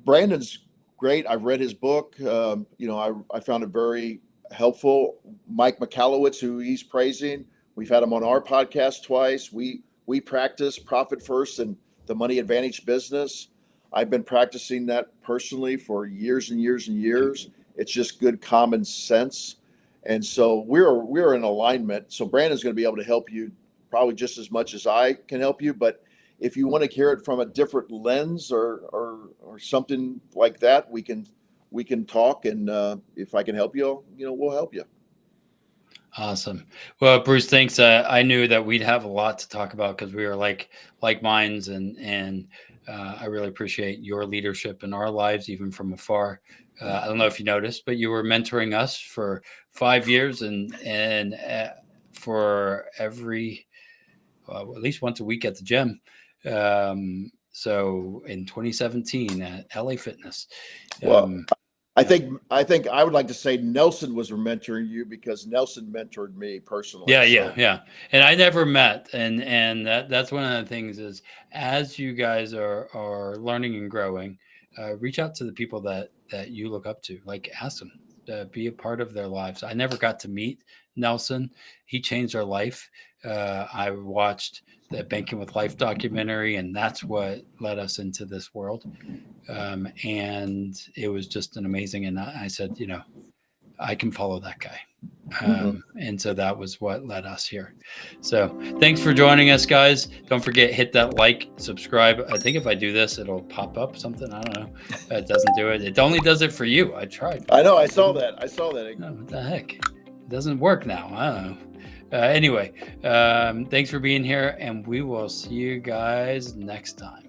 Brandon's great. I've read his book. I found it very helpful. Mike McAllowitz, who he's praising, we've had him on our podcast twice. We practice profit first and the Money Advantage business. I've been practicing that personally for years and years and years. It's just good common sense. And so we're in alignment. So Brandon's going to be able to help you probably just as much as I can help you. But if you want to hear it from a different lens or something like that, we can talk. And if I can help you, we'll help you. Awesome. Well, Bruce, thanks. I knew that we'd have a lot to talk about because we are like minds, and I really appreciate your leadership in our lives, even from afar. I don't know if you noticed, but you were mentoring us for 5 years, and for every at least once a week at the gym. So in 2017 at LA Fitness. Well, I think I would like to say Nelson was mentoring you because Nelson mentored me personally. Yeah. And I never met, and that's one of the things is, as you guys are learning and growing, reach out to the people that you look up to. Like, ask them to be a part of their lives. I never got to meet Nelson. He changed our life. I watched the Banking with Life documentary, and that's what led us into this world. And it was just an amazing. And I said, I can follow that guy. And so that was what led us here. So thanks for joining us, guys. Don't forget, hit that like, subscribe. I think if I do this, it'll pop up something. I don't know. It doesn't do it. It only does it for you. I tried. I know. I saw that. Oh, what the heck? It doesn't work now. I don't know. Anyway, thanks for being here, and we will see you guys next time.